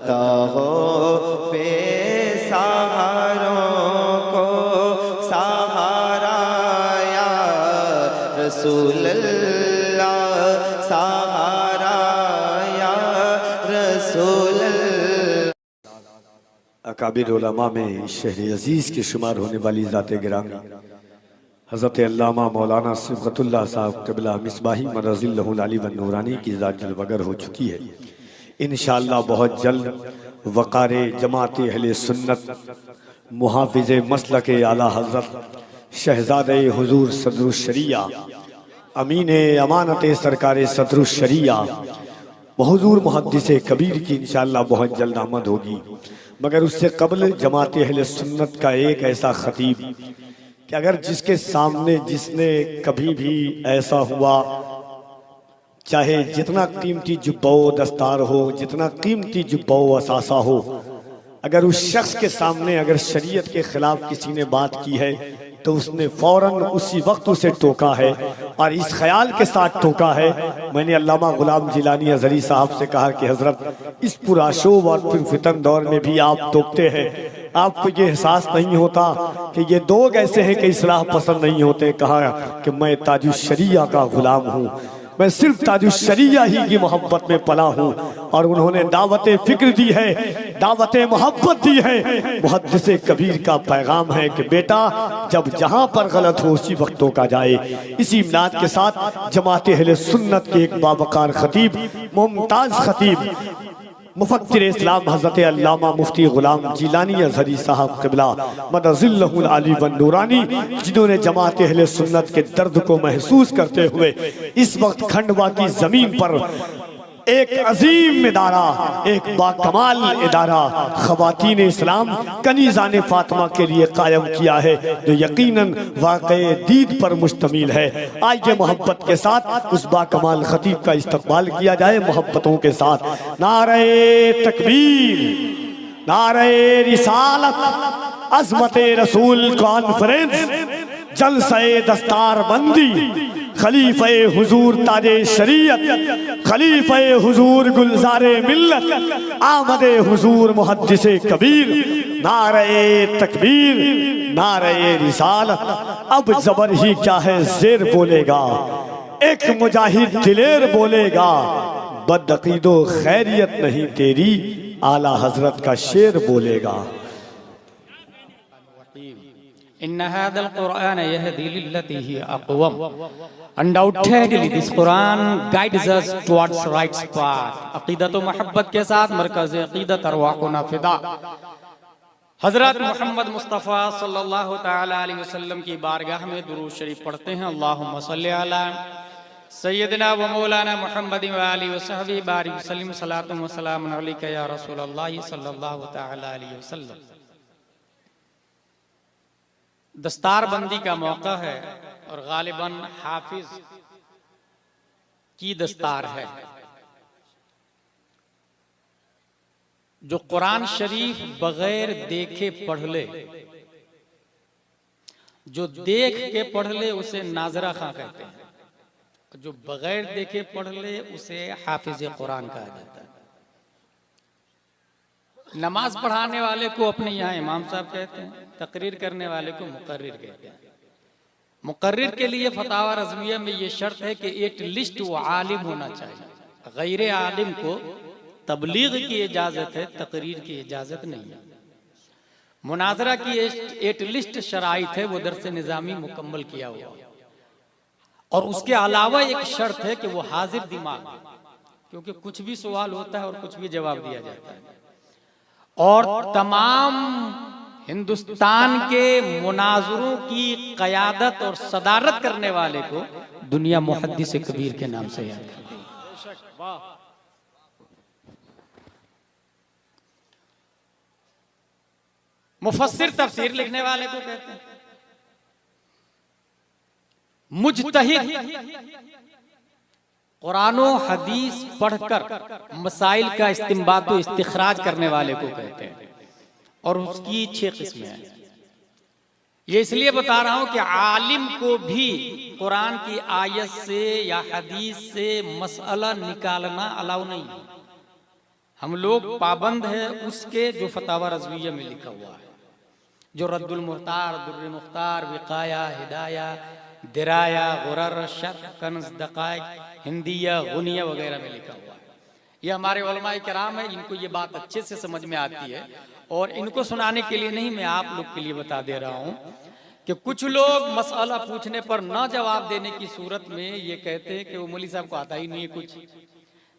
अता हो बेसहारों को सहारा या रसूल अल्लाह, सहारा या रसूल अल्लाह। अकाबिर उलमा में शहर अजीज़ के शुमार होने वाली ज़ात गिरामी हज़रत अल्लामा मौलाना सिबगतुल्लाह साहब क़िबला मिसबाही मरज़िल्लहुल अली व नूरानी की ज़ात जलवगर हो चुकी है। इंशाअल्लाह बहुत जल्द वक़ारे जमात अहले सुन्नत मुहाफ़िज़े मसलक आला हज़रत शहज़ादे हुज़ूर सदरुश्शरिया अमीन अमानत सरकार सदरुश्शरिया हुज़ूर मुहद्दिस कबीर की इंशाअल्लाह बहुत जल्द आमद होगी। मगर उससे कबल जमात अहले सुन्नत का एक ऐसा ख़तीब कि अगर जिसके सामने जिसने कभी भी ऐसा हुआ, चाहे जितना कीमती जुब्बा दस्तार हो, जितना कीमती जुब्बा असासा हो, अगर उस शख्स के सामने अगर शरीयत के खिलाफ किसी ने बात की है तो उसने फौरन उसी वक्त उसे टोका है और इस ख्याल के साथ टोका है। मैंने अल्लामा गुलाम जिलानी अज़हरी साहब से कहा कि हजरत इस पुराशोब और फितन दौर में भी आप टोकते हैं, आपको ये एहसास नहीं होता कि ये लोग ऐसे हैं कि इस्लाह पसंद नहीं होते। कहा कि मैं ताजुश्शरिया का गुलाम हूँ, मैं सिर्फ ताजुश्शरिया ही की मोहब्बत में पला हूँ और उन्होंने दावत फिक्र दी है, दावत मोहब्बत दी है। मुहद्दिस कबीर का पैगाम है कि बेटा जब जहाँ पर गलत हो उसी वक्त टोका जाए। इसी मिनाद के साथ जमात अहले सुन्नत के एक बावकार खतीब, मुमताज खतीब, मुफक्किर इस्लाम हज़रत अल्लामा मुफ्ती गुलाम जिलानी अज़हरी साहब क़िबला मदज़िल्लहुल अली व नूरानी, जिन्होंने जमात अहले सुन्नत के दर्द को महसूस करते हुए इस वक्त खंडवा की ज़मीन पर एक अजीम इदारा, एक बाकमाल इदारा ख़वातीन इस्लाम कनीज़ान फ़ातिमा के लिए कायम किया है, जो यकीनन वाक़ई दीद पर मुश्तमिल है। आइए मोहब्बत के साथ उस बाकमाल खतीब का इस्तक़बाल किया जाए मोहब्बतों के साथ। नारे तकबीर, नारे रिसालत, अज़मते रसूल कॉन्फ्रेंस, जलसे दस्तार बंदी, खलीफे हुजूर ताजे शरीयत, खलीफे हुजूर गुलजारे मिल्लत, आमदे हुजूर मुहद्दिसे कबीर, नारे तकबीर, नारे रिसालत। अब जबर ही क्या है ज़ेर बोलेगा, एक मुजाहिद दिलेर बोलेगा, बदअक़ीदो खैरियत नहीं तेरी, आला हजरत का शेर बोलेगा। इन्ना हादल कुरान यहदी लिल्लती ही अक़वम। Undoubtedly, this Quran guides us towards right path. अक़ीदत व मोहब्बत के साथ मरकज़ अक़ीदत अरवाहुना फ़िदा हज़रत मोहम्मद मुस्तफ़ा सल्लल्लाहु तआला अलैहि वसल्लम की बारगाह में दुरूद शरीफ पढ़ते हैं। अल्लाहुम्मा सल्लि अला सय्यदना व मौलाना मुहम्मद व आलिहि व सहबिहि बारिक वसल्लिम सलातुन व सलामुन अलैका या रसूलल्लाह सल्लल्लाहु तआला अलैहि वसल्लम। दस्तारबंदी का मौका है और गालिबन हाफिज की दस्तार है। जो कुरान शरीफ बगैर देखे पढ़ ले, जो देख के पढ़ ले उसे नाजरा खां कहते हैं, जो बगैर देखे पढ़ ले उसे हाफिज कुरान कहा जाता है। नमाज पढ़ाने वाले को अपने यहाँ इमाम साहब कहते हैं, तकरीर करने वाले को मुकर्रिर कहते हैं। मुकर्रिर के लिए फतावा रज़विया में ये शर्त है कि एटलीस्ट वो आलिम होना चाहिए। गैर आलिम को तबलीग की इजाज़त है, तकरीर की इजाज़त नहीं है। मुनाजरा की एटलीस्ट शराइत है, वो दर्स निज़ामी मुकम्मल किया हुआ, और उसके अलावा एक शर्त है कि वो हाजिर दिमाग, क्योंकि कुछ भी सवाल होता है और कुछ भी जवाब दिया जाता है। और तमाम हिंदुस्तान के मुनाजरों की क़यादत और सदारत करने वाले को दुनिया मुहद्दिस कबीर के नाम से याद करती है। मुफस्सिर तफसीर लिखने वाले को कहते हैं। मुजतहिद कुरान और हदीस पढ़कर मसाइल का इस्तिंबात और इस्तिखराज करने वाले को कहते हैं। और उसकी 6 किस्में हैं। ये इसलिए बता रहा हूं कि आलिम को भी कुरान की आयत से या हदीस से मसला निकालना अलाउ नहीं है। हम लोग पाबंद है उसके जो फतावा रज़विया में लिखा हुआ है, जो रद्दुल मुख्तार, दुर्र मुख्तार, विकाया, हिदाया, दिराया, गुरर, शर्ह, कन्ज़, दक़ाइक़, हिंदिया, गुनिया वगैरह में लिखा हुआ है। ये हमारे उलमाए किराम है, इनको ये बात अच्छे से समझ में आती है और इनको सुनाने के लिए नहीं, मैं आप लोग के लिए बता दे रहा हूँ कि कुछ लोग मसला पूछने पर न जवाब देने की सूरत में ये कहते हैं कि वो मौलवी साहब को आता ही नहीं है कुछ,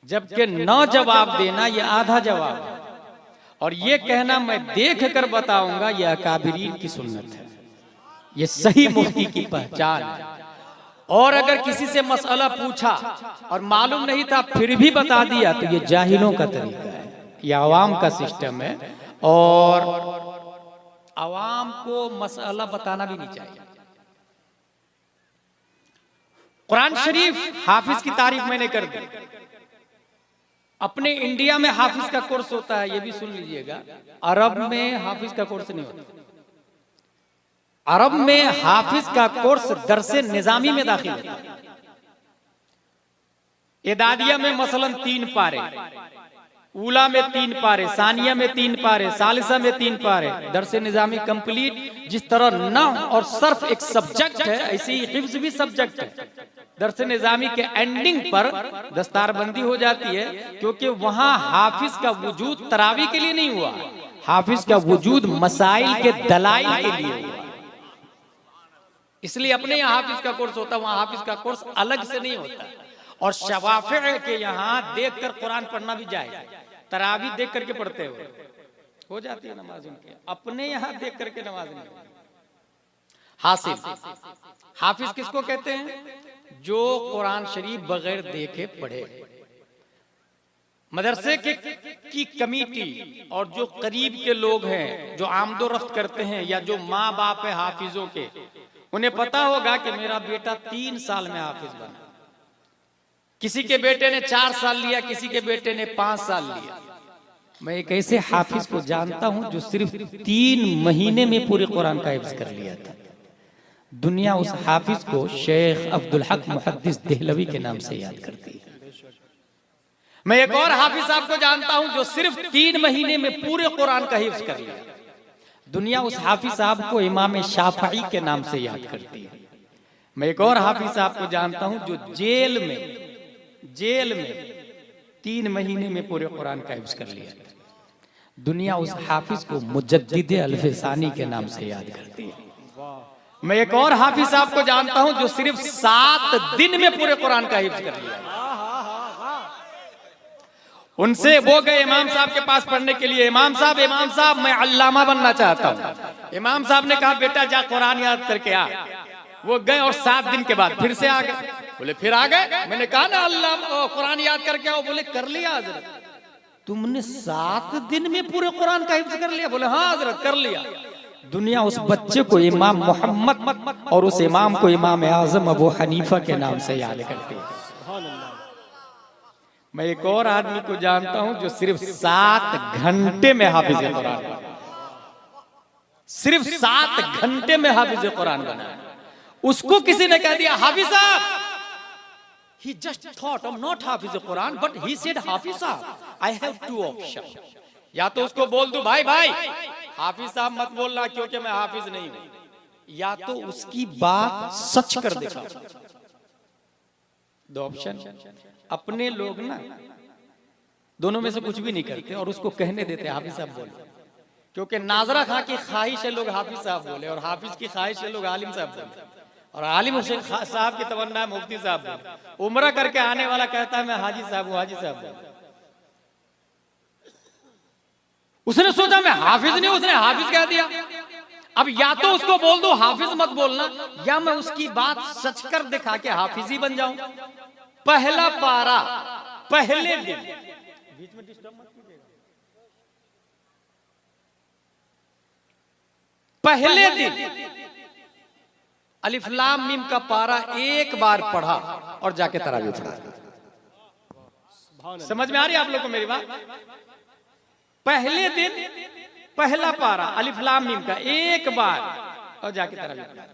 जबकि न जवाब देना ये आधा जवाब है और ये कहना मैं देख कर बताऊंगा यह अकाबिरीन की सुन्नत है, ये सही मुफ्ती की पहचान है। और अगर किसी से मसला पूछा और मालूम नहीं था फिर भी बता दिया तो ये जाहिलों का तरीका है, ये आवाम का सिस्टम है और आवाम को मसला बताना भी नहीं चाहिए। कुरान शरीफ हाफिज की तारीफ मैंने कर दी। अपने इंडिया में हाफिज का कोर्स होता है, ये भी सुन लीजिएगा। अरब में हाफिज का कोर्स नहीं होता। अरब में हाफिज का कोर्स दरसे निजामी में दाखिल होता है। एदादिया में मसलन 3 पारे, ऊला में 3 पारे, सानिया में 3 पारे, सालिसा में 3 पारे, दरसे निजामी कंप्लीट। जिस तरह नहव और सर्फ एक सब्जेक्ट है, ऐसे ही हिफ्ज भी सब्जेक्ट है। दरसे निजामी के एंडिंग पर दस्तारबंदी हो जाती है, क्योंकि वहां हाफिज का वजूद तरावी के लिए नहीं हुआ, हाफिज का वजूद मसाइल के दलाइल के लिए हुआ। इसलिए अपने यहाँ हाफिज का कोर्स होता है, वहां हाफिज का कोर्स अलग से नहीं होता। और शवाफे के यहाँ देख कर कुरान पढ़ना भी जाए, तरावी देख करके पढ़ते हो जाती है नमाज उनके, अपने यहाँ देख करके नमाज नहीं। हासिल हाफिज किसको कहते हैं? जो कुरान शरीफ बगैर देखे पढ़े। मदरसे की कमेटी और जो करीब के लोग हैं, जो आमदोरफ्त करते हैं, या जो माँ बाप है हाफिजों के, उन्हें पता होगा कि मेरा बेटा 3 साल में हाफिज बना। किसी के बेटे ने 4 साल लिया, किसी के बेटे ने 5 साल लिया। मैं एक ऐसे हाफिज को जानता हूं जो सिर्फ 3 महीने में पूरे कुरान का हिफ्ज कर लिया था। दुनिया उस हाफिज को शेख अब्दुल हक मुहद्दिस देहलवी के नाम से याद करती है। मैं एक और हाफिज साहब को जानता हूं जो सिर्फ 3 महीने में पूरे कुरान का हिफ्ज कर लिया। दुनिया उस हाफिज साहब को इमाम शाफई के नाम से याद करती है। मैं एक और हाफिज साहब को जानता हूं जो जेल में 3 महीने में पूरे कुरान का हिफ्ज कर लिया। दुनिया उस हाफिज को मुजद्दिद अल्फसानी के नाम से याद करती है। मैं एक और हाफिज साहब को जानता हूं जो सिर्फ 7 दिन में पूरे कुरान का हिफ्ज कर लिया। उनसे वो गए इमाम साहब के पास पढ़ने के लिए। इमाम साहब मैं अल्लामा बनना चाहता हूँ। इमाम साहब ने कहा बेटा जा कुरान याद करके आ। वो गए और 7 दिन के बाद फिर से आ गए। बोले फिर आ गए? मैंने कहा ना अल्लाह कुरान याद करके आओ। बोले कर लिया हजरत। तुमने 7 दिन में पूरे कुरान का हिफ्ज कर लिया? बोले हाँ हजरत कर लिया। दुनिया उस बच्चे को इमाम मोहम्मद और उस इमाम को इमाम आजम अबू हनीफा के नाम से याद करते हैं। मैं एक और आदमी को जानता हूं जो सिर्फ 7 घंटे में हाफिज कुरान बना। सिर्फ 7 घंटे में हाफिज कुरान बना। उसको किसी ने कह दिया हाफिज साहब, he just thought I'm not Hafiz Quran but he said हाफिज साहब I have 2 options। या तो उसको बोल दूं भाई हाफिज साहब मत बोलना क्योंकि मैं हाफिज नहीं हूं, या तो उसकी बात सच कर दिखा। 2 ऑप्शन। अपने लोग ना दोनों में से कुछ भी नहीं करते और उसको कहने देते हाफिज साहब बोले, क्योंकि नाजरा खां की ख्वाहिश है लोग हाफिज साहब बोले, और हाफिज की ख्वाहिश है लोग आलिम साहब बोले, और आलिम हुसैन साहब की तमन्ना है मुफ्ती साहब बोले। उम्रा करके आने वाला कहता है मैं हाजी साहब हूं, हाजी साहब बोले। उसने सोचा मैं हाफिज नहीं, उसने हाफिज कह दिया। अब या तो उसको बोल दो हाफिज मत बोलना, या मैं उसकी बात सच कर दिखा के हाफिज ही बन जाऊं। पहला पारा पहले दिन, बीच में डिस्टर्ब मत कीजिएगा, पहले दिन अलिफ लाम मीम का पारा एक बार पढ़ा और जाके तरावी पढ़ा। समझ में आ रही है आप लोग को मेरी बात? पहले दिन पहला पारा अलिफ लाम मीम का एक बार और जाके तरावी पढ़ा।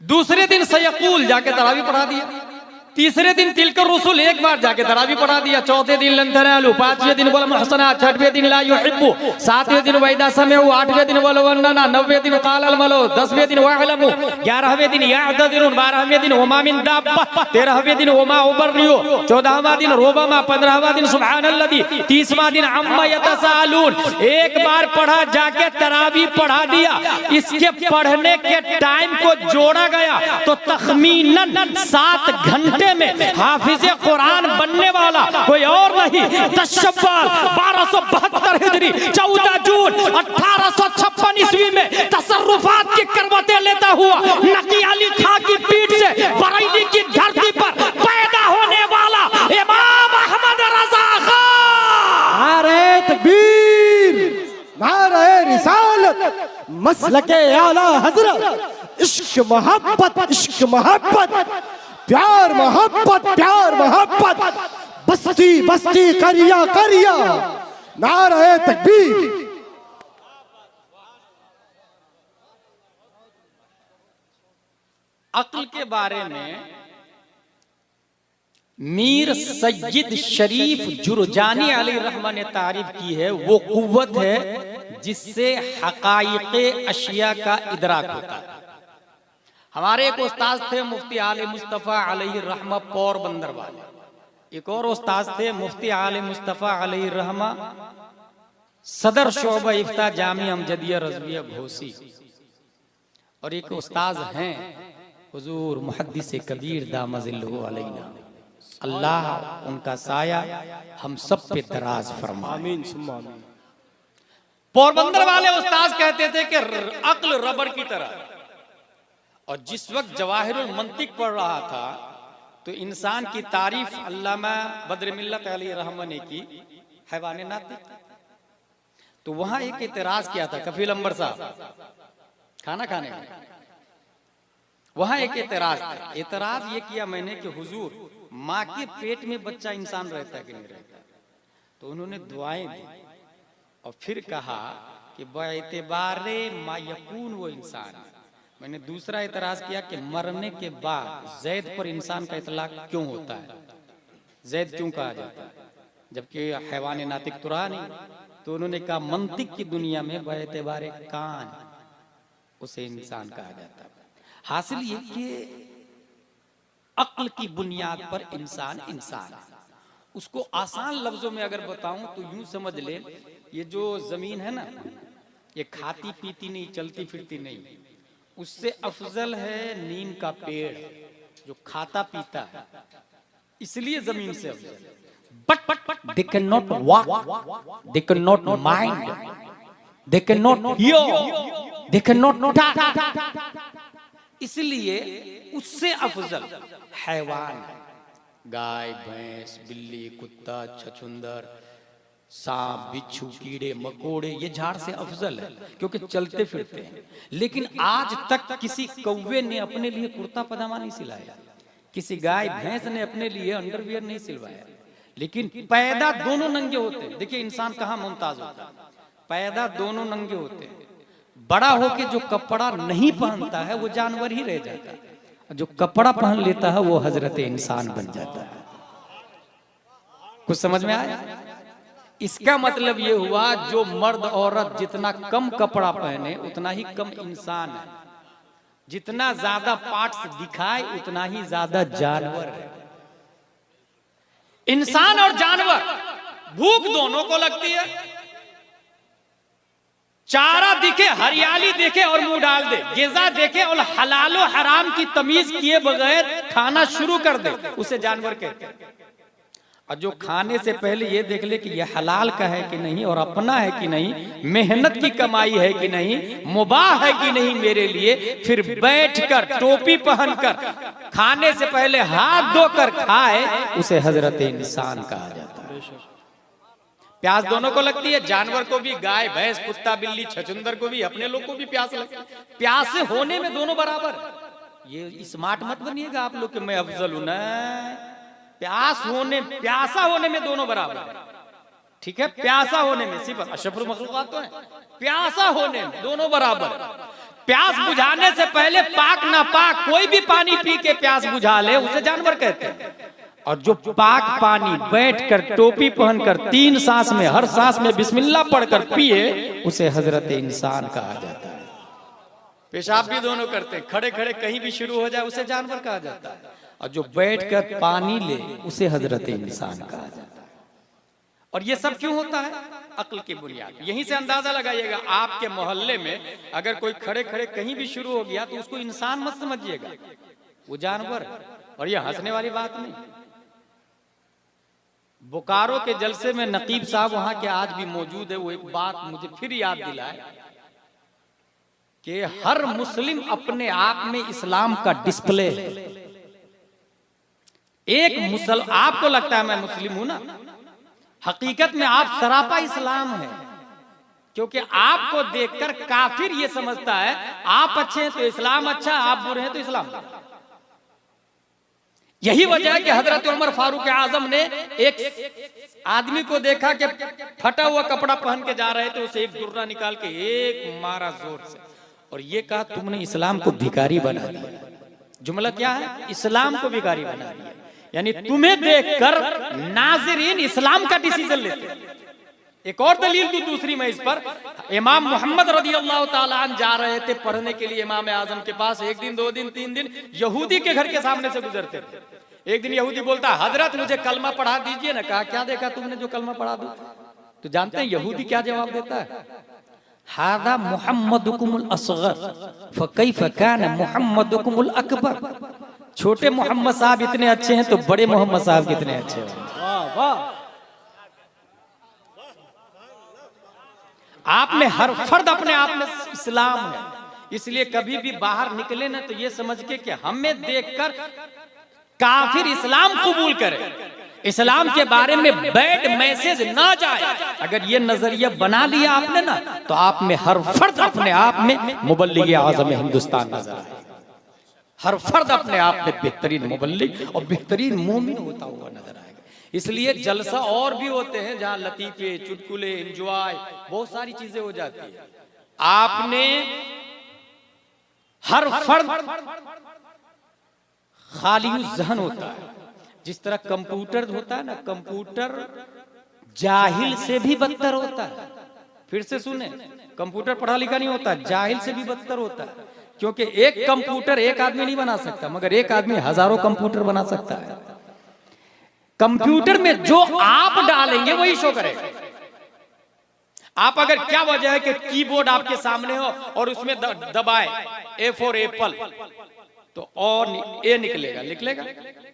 दूसरे दिन सयकूल जाके तरावी पढ़ा दिया। तीसरे दिन तिलकर रसूल एक बार जाके तरावी पढ़ा दिया। चौथे दिन लंथनालू, पांचवें दिन बोला मुहसना, छठवें दिन ला युहिब्बु, सातवें दिन वैदा समेउ, आठवें दिन बोला वन्ना, नौवें दिन कालल मलो, 10वें दिन वअलमु, 11वें दिन याअददिरुन, 12वें दिन वमा मिन दाब्बा, 13वें दिन वमा उबर्रियो, 14वां दिन रोबमा, 15वां दिन सुब्हानल्लज़ी, 30वां दिन अम्मा यतसालून। एक बार पढ़ा, जाके तरावी पढ़ा दिया। इसके पढ़ने के टाइम को जोड़ा गया तो तखमीनन 7 घंटे में हाफिज कुरान बनने वाला कोई और नहीं, 10 शव्वाल 1272 हिजरी, 14 जून 1856 ईस्वी में तसर्रुफात की करवतें लेता हुआ नकी अली खां की पीठ से बरेली की धरती पर पैदा होने वाला इमाम अहमद रजा खान। नारे तकबीर, नारे रिसालत, मसलके आला हजरत, इश्क मोहब्बत, प्यार मोहब्बत, प्यार मोहब्बत, बस्ती बस्ती करिया करिया, नारे तकबीर। अक्ल के बारे में मीर सैयद शरीफ जुरजानी अलैहिर्रहमा ने तारीफ की है। वो कुव्वत है जिससे हकाइक़े अशिया का इदराक होता है। हमारे एक उस्ताद थे मुफ्ती आले मुस्तफ़ा अलैहिर्रहमा पोरबंदर वाले, एक और उस्ताद थे मुफ्ती आले मुस्तफ़ा अलैहिर्रहमा सदर शोबा इफ्ता जामिया अमजदिया रज़विया घोसी, और एक उस्ताद हैं हुजूर मुहद्दिस कबीर दामजिल्लहु अलैना, अल्लाह उनका साया हम सब पे दराज फरमाए। आमीन सुम्मा आमीन। पोरबंदर वाले उस्ताद कहते थे कि अक्ल रबर की तरह, और जिस वक्त जवाहिरुल मंतिक पढ़ रहा था तो इंसान की तारीफ अल्लामा बद्र मिल्लत अलैहिर्रहमा ने की हैवाने नातिक। तो वहां एक एतराज किया था कफील अंबर साहब खाना खाने में, वहां एक एतराज था। एतराज ये किया मैंने कि हुजूर माँ के पेट में बच्चा इंसान रहता है कि नहीं रहता? तो उन्होंने दुआएं दी और फिर कहा कि बएतबारे मा यकून वो इंसान है। मैंने दूसरा एतराज किया कि मरने के बाद जैद पर इंसान का इतलाक क्यों होता है, जैद क्यों कहा जाता है जबकि हैवान नातिक तो रहा नहीं? तो उन्होंने कहा मंतिक की दुनिया में बएतबारे कान उसे इंसान कहा जाता है। हासिल ये कि अक्ल की बुनियाद पर इंसान इंसान है। उसको आसान लफ्जों में अगर बताऊं तो यूं समझ ले, ये जो जमीन है ना, ये खाती पीती नहीं, चलती फिरती नहीं, उससे अफजल है नीम का पेड़ जो खाता पीता है, इसलिए जमीन से Afzal. But they cannot walk, they cannot mind, they cannot hear, they cannot touch, इसलिए उससे अफजल हैवान है। गाय भैंस बिल्ली कुत्ता छछुंदर सांप बिच्छू कीड़े मकोड़े ये झाड़ से अफजल है क्योंकि चलते फिरते हैं। लेकिन आज तक किसी कौवे ने अपने लिए कुर्ता पजामा नहीं सिलाया, किसी गाय भैंस ने अपने लिए अंडरवियर नहीं सिलवाया, लेकिन पैदा दोनों नंगे होते हैं। देखिए इंसान कहाँ मुमताज होता है, पैदा दोनों नंगे होते हैं। बड़ा होके जो कपड़ा नहीं पहनता है वो जानवर ही रह जाता है, जो कपड़ा पहन लेता है वो हजरत इंसान बन जाता है। कुछ समझ में आया? इसका मतलब ये हुआ जो मर्द औरत जितना कम कपड़ा पहने उतना ही कम इंसान है, जितना ज्यादा पार्ट्स दिखाए उतना ही ज्यादा जानवर है। इंसान और जानवर भूख दोनों को लगती है, चारा दिखे हरियाली देखे और मुंह डाल दे, गिज़ा देखे और हलालो हराम की तमीज किए बगैर खाना शुरू कर दे, उसे जानवर कहते हैं। और जो खाने से पहले ये देख ले कि यह हलाल का है कि नहीं और अपना है कि नहीं, मेहनत की कमाई है कि नहीं, मुबाह है कि नहीं मेरे लिए, फिर बैठकर टोपी पहनकर खाने से पहले हाथ धोकर खाए, उसे हजरत इंसान कहा जाता है। प्यास दोनों को लगती है, जानवर को भी, गाय भैंस कुत्ता बिल्ली छछुंदर को भी, अपने लोग को भी प्यास लगती है। प्यास होने में दोनों बराबर। ये स्मार्ट मत बनिएगा आप लोग कि मैं अफजल हूं, ना। प्यासा होने में दोनों बराबर है, ठीक है? प्यासा होने में सिर्फ अशरफुल मखलूकात तो है, प्यासा होने में दोनों बराबर है। प्यास बुझाने से पहले पाक ना पाक कोई भी पानी पी के प्यास बुझा ले उसे जानवर कहते हैं। और जो पाक पानी बैठकर टोपी पहनकर 3 सांस में हर सांस में बिस्मिल्लाह पढ़कर पिए उसे हजरत इंसान कहा जाता है। पेशाब भी दोनों करते हैं, खड़े खड़े कहीं भी शुरू हो जाए उसे जानवर कहा जाता है। और जो बैठकर पानी ले उसे हजरत इंसान कहा जाता है। और ये सब क्यों होता है? अक्ल की बुनियाद। यहीं से अंदाजा लगाइएगा, आपके मोहल्ले में अगर कोई खड़े खड़े कहीं भी शुरू हो गया तो उसको इंसान मत समझिएगा, वो जानवर। और ये हंसने वाली बात नहीं। बोकारो के जलसे में नकीब साहब वहां के आज भी मौजूद है, वो एक बात मुझे फिर याद दिलाए कि हर मुस्लिम अपने आप में इस्लाम का डिस्प्ले है। एक मुसल आपको लगता है मैं मुस्लिम हूं ना, हकीकत में आप सरापा इस्लाम है। क्योंकि आपको देखकर काफिर ये समझता है आप अच्छे हैं तो इस्लाम अच्छा, आप बुरे हैं तो इस्लाम। यही वजह है कि हजरत उमर फारूक आजम ने एक आदमी को देखा कि फटा हुआ कपड़ा पहन के जा रहे थे, उसे एक दुर्रा निकाल के एक मारा जोर से और ये कहा तुमने इस्लाम को भिखारी बना दिया। जुमला क्या है? इस्लाम को भिखारी बना दिया। यानी तुम्हें देखकर नाज़रीन इस्लाम का डिसीजन लेते हैं। एक और दलील भी दूसरी में इस पर, इमाम मोहम्मद रज़ी अल्लाह ताला अन्हु जा रहे थे पढ़ने के लिए इमाम आजम के पास। 1 दिन 2 दिन 3 दिन यहूदी के घर के सामने से गुजरते थे। एक दिन यहूदी बोलता हजरत मुझे कलमा पढ़ा दीजिए ना। कहा क्या देखा तुमने जो कलमा पढ़ा दो? तो जानते हैं यहूदी क्या जवाब देता है? हादा मुहम्मदुकुमुल असगर फकैफ कान मुहम्मदुकुमुल अकबर। छोटे मोहम्मद साहब इतने अच्छे हैं तो बड़े मोहम्मद साहब कितने अच्छे हैं। वाह वाह। आप में हर फर्द अपने आप में इस्लाम है। इसलिए कभी भी बाहर निकले ना तो ये समझ के कि हमें देखकर काफिर इस्लाम कबूल करे, इस्लाम के बारे में बैड मैसेज ना जाए। अगर ये नजरिया बना लिया आपने ना तो आप में हर फर्द अपने आप में मुबल्लिग आज़म हिंदुस्तान नजर आए। हर फर्द अपने आप में बेहतरीन मुबल्लिग और बेहतरीन मोमिन होता हुआ नजर आएगा। इसलिए जलसा और भी होते हैं जहां लतीफे, चुटकुले, एंजॉय, बहुत सारी चीजें हो जाती है। आपने हर फर्द खाली जहन होता है। जिस तरह कंप्यूटर होता है ना, कंप्यूटर जाहिल से भी बदतर होता है। फिर से सुने, कंप्यूटर पढ़ा लिखा नहीं होता, जाहिल से भी बदतर होता है। क्योंकि एक कंप्यूटर एक आदमी नहीं बना सकता, मगर एक आदमी हजारों कंप्यूटर बना सकता है। कंप्यूटर में जो आप डालेंगे वही शो करेगा। आप अगर क्या वजह है कि कीबोर्ड आपके सामने हो और उसमें दबाए ए फॉर एप्पल तो और ए निकलेगा, निकलेगा।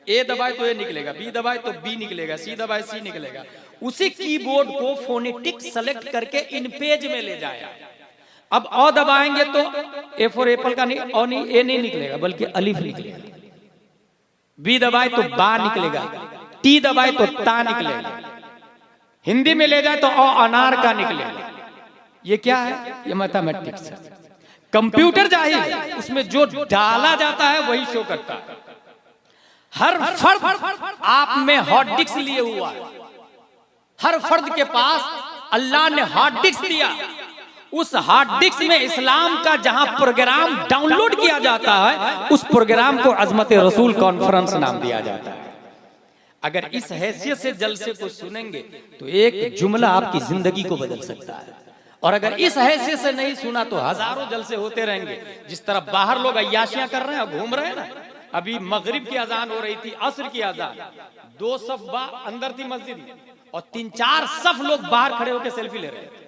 ए दबाए तो ए निकलेगा, बी दबाए तो बी निकलेगा, सी दबाए सी निकलेगा। उसी कीबोर्ड को फोनेटिक सेलेक्ट करके इन पेज में ले जाए। अब औ दबाएंगे तो ए फॉर एप्पल का नहीं, और नहीं, ए नहीं निकलेगा बल्कि अलिफ निकलेगा। बी दबाए तो बा निकलेगा, टी दबाए तो ता निकलेगा। हिंदी में ले जाए तो औ अनार का निकलेगा। ये क्या है? ये मैथमेटिक्स है। कंप्यूटर जाहिल है, उसमें जो डाला जाता है वही शो करता है। हर फर्द आप में हार्ड डिस्क लिए हुआ है। हर फर्द के पास अल्लाह ने हार्ड डिस्क दिया। उस हार्ड डिस्क में इस्लाम का जहां प्रोग्राम डाउनलोड किया जाता है उस प्रोग्राम को अजमत रसूल कॉन्फ्रेंस नाम दिया जाता है। अगर इस हैसियत से जलसे को सुनेंगे तो एक जुमला आपकी जिंदगी को बदल सकता है। और अगर इस हैसियत से नहीं सुना तो हजारों जलसे होते रहेंगे। जिस तरह बाहर लोग अय्याशियां कर रहे हैं, घूम रहे हैं ना। अभी मगरिब की अजान हो रही थी, असर की अजान, 2 सफ अंदर थी मस्जिद में और 3-4 सफ लोग बाहर खड़े होकर सेल्फी ले रहे थे।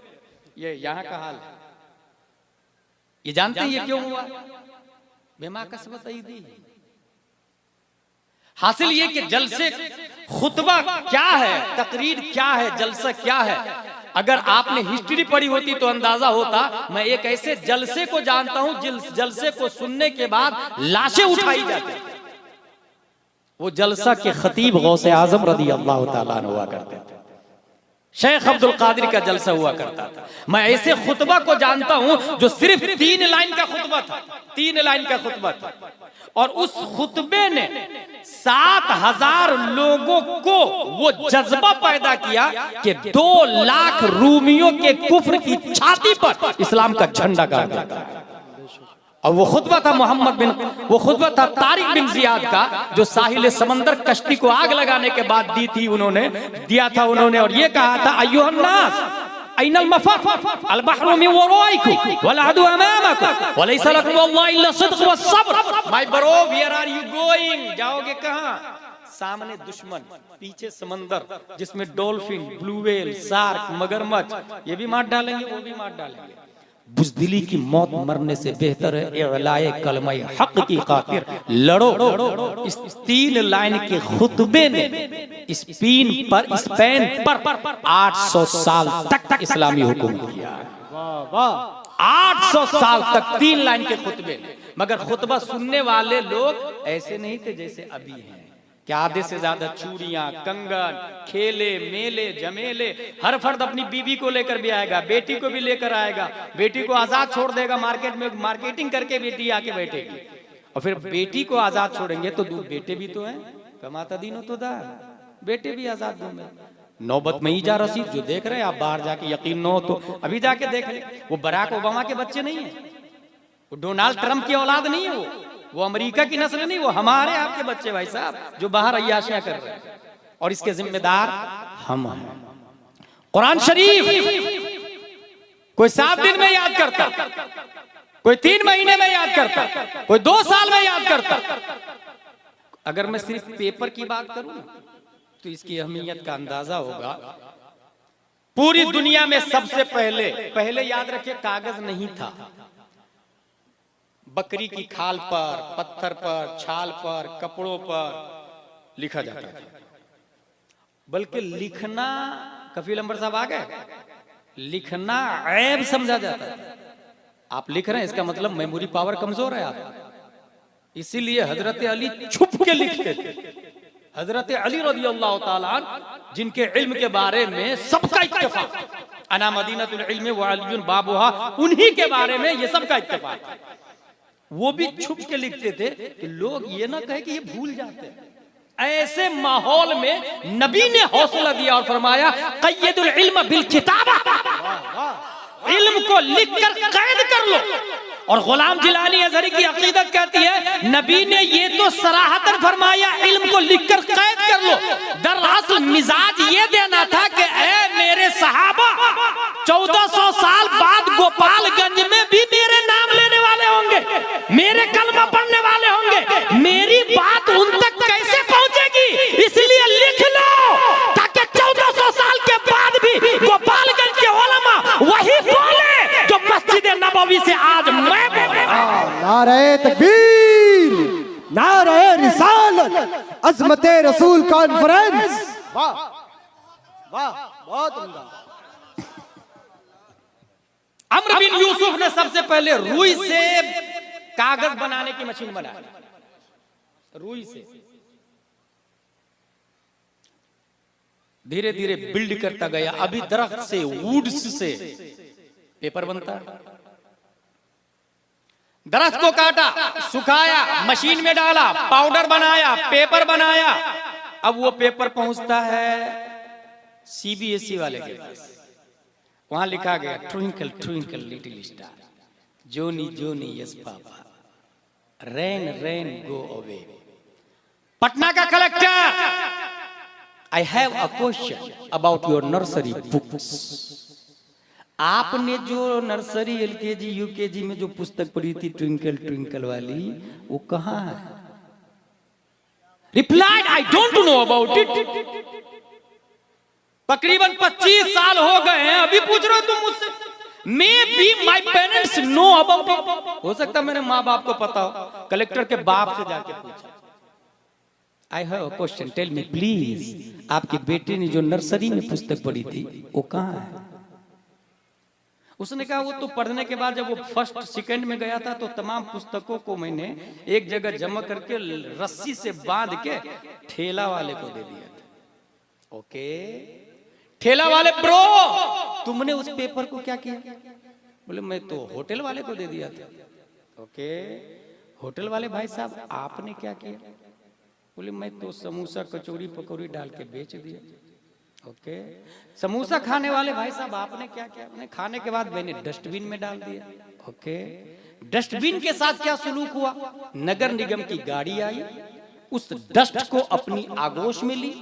ये यहाँ का हाल है। ये जानते हैं ये क्यों हुआ? बेमा कसबत दी। हासिल ये कि जलसे खुतबा क्या है, तकरीर क्या है, जलसा क्या है। अगर आपने हिस्ट्री पढ़ी होती तो अंदाजा होता। मैं एक ऐसे जलसे को जानता हूं जिस जलसे को सुनने के बाद लाशें उठाई जाती। वो जलसा के खतीब गौसे आजम रज़ी अल्लाह ताला अन्हु हुआ करते थे। शेख अब्दुल कादिर का जलसा हुआ करता था। मैं ऐसे खुतबा को जानता हूं जो सिर्फ 3 लाइन का खुतबा था, 3 लाइन का खुतबा था। और उस खुतबे ने 7,000 लोगों को वो जज्बा पैदा किया कि 2 लाख रूमियों के कुफ्र की छाती पर इस्लाम का झंडा गाड़ देता है। और वो खुतबा था वो खुतबा था तारिक बिन जियाद का, जो साहिल समंदर कश्ती को आग लगाने के बाद दिया था उन्होंने, और ये कहा था अय्युहन्नास ऐनल मफर अल बहरु मिन वराइकुम वल अदु अमामकुम वलैसा लकुम वल्लाहि इल्ला सिद्क़ व सब्र। My bro, where are you going? जाओगे कहां? सामने दुश्मन, पीछे समंदर जिसमें डॉल्फिन, ब्लू व्हेल, शार्क, मगरमच्छ, ये भी मार डालेंगे, वो भी मार डालेंगे। बुज़दिली की मौत मरने से बेहतर है इलाए कलमा हक की खातिर लड़ो। इस 3 लाइन के खुतबे ने स्पेन पर 800 साल तक इस्लामी हुकूमत किया। 800 साल तक 3 लाइन के खुतबे। मगर खुतबा सुनने वाले लोग ऐसे नहीं थे जैसे अभी हैं। क्या आधे से ज्यादा चूड़ियां, कंगन, खेले, मेले, जमेले, हर फर्द अपनी बीवी को लेकर भी आएगा, बेटी को भी लेकर आएगा, बेटी को आजाद छोड़ देगा, मार्केट में मार्केटिंग करके बेटी आके बैठेगी। और फिर बेटी को आजाद छोड़ेंगे तो 2 बेटे भी तो हैं, कमाता दीनो तो दा, बेटे भी आजाद दूंगे। नौबत में ईजा रसीद जो देख रहे हैं आप, बाहर जाके यकीन न हो तो अभी जाके देख ले, वो बराक ओबामा के बच्चे नहीं है, वो डोनाल्ड ट्रंप की औलाद नहीं है, वो अमेरिका की नस्ल नहीं, वो हमारे आपके बच्चे भाई साहब जो बाहर अय्याशियां कर रहे हैं, और इसके जिम्मेदार हम हैं। कुरान शरीफ कोई 7 दिन में याद करता, कोई 3 महीने में याद करता, कोई 2 साल में याद करता। अगर मैं सिर्फ पेपर की बात करूं तो इसकी अहमियत का अंदाजा होगा। पूरी दुनिया में सबसे पहले याद रखिए, कागज नहीं था। बकरी की खाल पर, पत्थर पर, छाल पर, कपड़ों पर लिखा जाता था। बल्कि लिखना, कफील अंबर साहब आ गए, लिखना ऐब समझा जाता है। आप लिख रहे हैं इसका मतलब मेमोरी पावर कमजोर है आप। इसीलिए हजरत अली छुप के लिखते थे। हजरत अली रज़ियल्लाहु ताला अन्हु, जिनके इल्म के बारे में सबका इत्तेफाक, अना मदीनतुल इल्म व अलियुन बाबुहा, उन्हीं के बारे में ये सबका इत्तेफाक है। वो भी छुप के लिखते थे कि लोग ये ना कहे कि ये भूल जाते हैं। ऐसे माहौल में नबी ने हौसला दिया और फरमाया क़य्यदुल इल्म बिल किताबा, इल्म को लिखकर कैद कर लो। और गुलाम जिलानी अज़हरी की अकीदत कहती है नबी ने ये तो सराहतन फरमाया इल्म को लिखकर कैद कर लो, दरअसल मिजाज ये देना था कि ऐ मेरे सहाबा, 1400 साल बाद गोपालगंज में भी मेरे नाम लेने वाले होंगे, मेरे कलमा पढ़ने वाले होंगे, मेरी बात उन तक कैसे पहुंचेगी, इसलिए लिख लो ताकि 1400 साल के बाद भी गोपालगंज के उलमा वही बोले जो मस्जिद नबवी से आज मैं बोल रहा हूं। नारे तकबीर, नारे रिसालत, अज़मते रसूल कॉन्फ्रेंस। वाह वाह, बहुत उम्दा। अम्र बिन यूसुफ ने सबसे पहले रुई से कागज बनाने की मशीन बनाई, रुई से। धीरे धीरे बिल्ड करता गया। अभी दरख्त से, वुड्स से पेपर बनता है। दरख्त को काटा, सुखाया, मशीन में डाला, पाउडर बनाया, पेपर बनाया। अब वो पेपर पहुंचता है सीबीएसई वाले के पास। वहां लिखा गया twinkle twinkle little star, Johnny Johnny yes papa, rain rain go away. Patna का collector, I have a question about your nursery books. आपने जो नर्सरी एलकेजी यूकेजी में जो पुस्तक पढ़ी थी ट्विंकल ट्विंकल वाली, वो कहाँ है? Replied I don't know about it. तकरीबन 25 साल हो गए हैं, अभी पूछ रहे हो तुम मुझसे। May be my parents know about it, हो सकता है मेरे माँ बाप को पता हो। कलेक्टर के बाप से जाके पूछा, I have a question, tell me please, आपके बेटे ने जो नर्सरी में पुस्तक पढ़ी थी वो कहाँ है? उसने कहा वो तो पढ़ने के बाद जब वो फर्स्ट सेकंड में गया था तो तमाम पुस्तकों को मैंने एक जगह जमा करके रस्सी से बांध के ठेला वाले को दे दिया था। ओके, ठेला वाले ब्रो, तुमने उस पेपर को क्या किया? बोले मैं तो होटल वाले को दे दिया था। ओके, होटल वाले भाई साहब आपने क्या किया? बोले मैं तो समोसा कचौड़ी पकौड़ी डाल के बेच दिया। ओके, समोसा खाने वाले भाई साहब आपने क्या किया? मैंने खाने के बाद मैंने डस्टबिन में डाल दिया। ओके, डस्टबिन के साथ क्या सलूक हुआ? नगर निगम की गाड़ी आई, उस डस्ट को अपनी आगोश में ली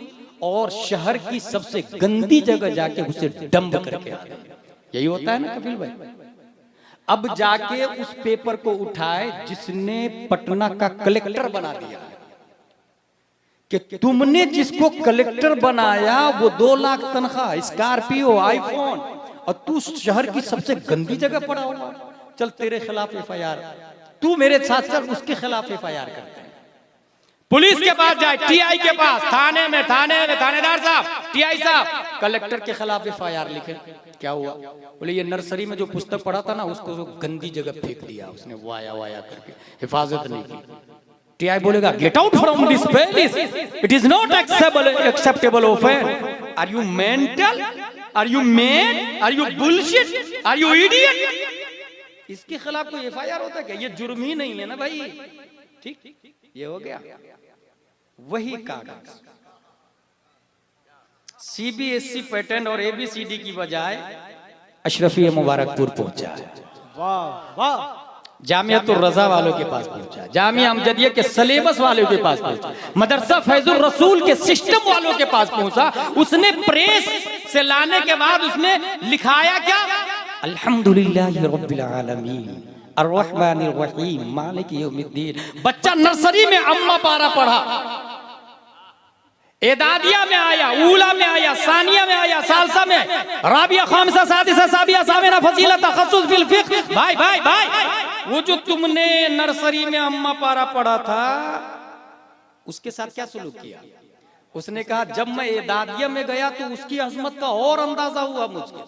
और शहर की सबसे गंदी जगह जाके उसे डंप करके आ गई। यही होता है ना कपिल भाई। अब जाके उस पेपर को उठाए जिसने पटना का कलेक्टर बना दिया कि तुमने जिसको कलेक्टर बनाया वो 2 लाख तनख्वाह, स्कॉर्पियो, आईफोन, और तू शहर की सबसे गंदी जगह पड़ा हुआ। चल तेरे खिलाफ एफआईआर, तू मेरे साथ चल, उसके खिलाफ एफआईआर करते हैं। पुलिस के पास जाए, टीआई के पास, थाने में थानेदार साहब, टीआई साहब, कलेक्टर के खिलाफ एफआईआर लिखे। क्या हुआ? बोले ये नर्सरी में जो पुस्तक पढ़ा था ना उसको गंदी जगह फेंक दिया उसने, वाया वाया करके, हिफाजत नहीं की। टीआई बोलेगा get out from this place, it is not acceptable offence. Are you mental? Are you mad? Are you bullshit? Are you idiot? इसके खिलाफ कोई एफआईआर होता है क्या? ये जुर्म ही नहीं है ना भाई। ठीक, ये हो गया। वही कागज सीबीएसई पैटर्न और एबीसीडी की बजाय अशरफिया मुबारकपुर पहुंचा है। वाह वाह। जामियातुर रजा वालों के पास पहुंचा, जामिया अमजदिया के सिलेबस वालों के पास पहुंचा, मदरसा फैजुर रसूल के सिस्टम वालों के पास पहुंचा। उसने प्रेस से लाने के बाद उसने लिखाया क्या? अल्हम्दुलिल्लाहि रब्बिल आलमीन अर्रहमानिर रहीम मालिक यौमिद्दीन। बच्चा नर्सरी में अम्मा पारा पढ़ा, एदादिया में आया, ऊला में आया, सानिया में आया, सालसा में, राबिया, खामसा, सादिसा, साबिया, सामिना, फजीला, तखस्सुस फिल फिक्र। भाई भाई भाई, वो जो तुमने नर्सरी में अम्मा पारा पढ़ा था उसके साथ क्या सलूक किया? उसने कहा जब मैं एदादिया में गया तो उसकी अजमत का और अंदाजा हुआ मुझे,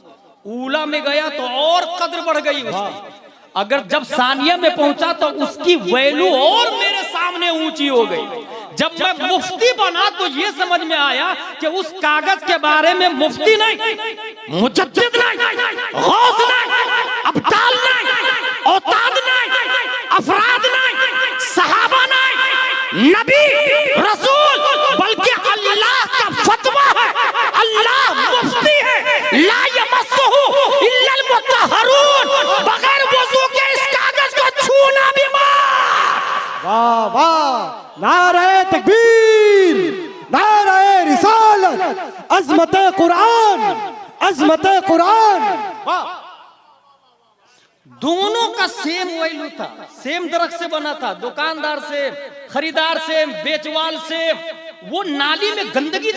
ऊला में गया तो और कद्र बढ़ गई उसकी, अगर जब सानिया में पहुंचा तो उसकी वैल्यू और मेरे सामने ऊंची हो गई। जब मैं मुफ्ती बना तो ये समझ में आया कि उस कागज के बारे में मुफ्ती नहीं, मुजद्दिद नहीं, गौस नहीं, अब्दाल नहीं, औताद नहीं, अफराद नहीं, सहाबा नहीं, नबी रसूल, बल्कि अल्लाह का फतवा है, अल्लाह मुफ्ती है। ला यमस्सुहु इल्लल मुतहहरून, बगैर वुजू के इस कागज को छूना भी मत। वाह वाह। नारे तकबीर, नारे रिसालत, अज़मत कुरान, अज़मत कुरान। वाह। दोनों का सेम वैल्यू था, सेम दरख्त से बना था, दुकानदार से, खरीदार से, बेचवाल से। वो नाली में गंदगी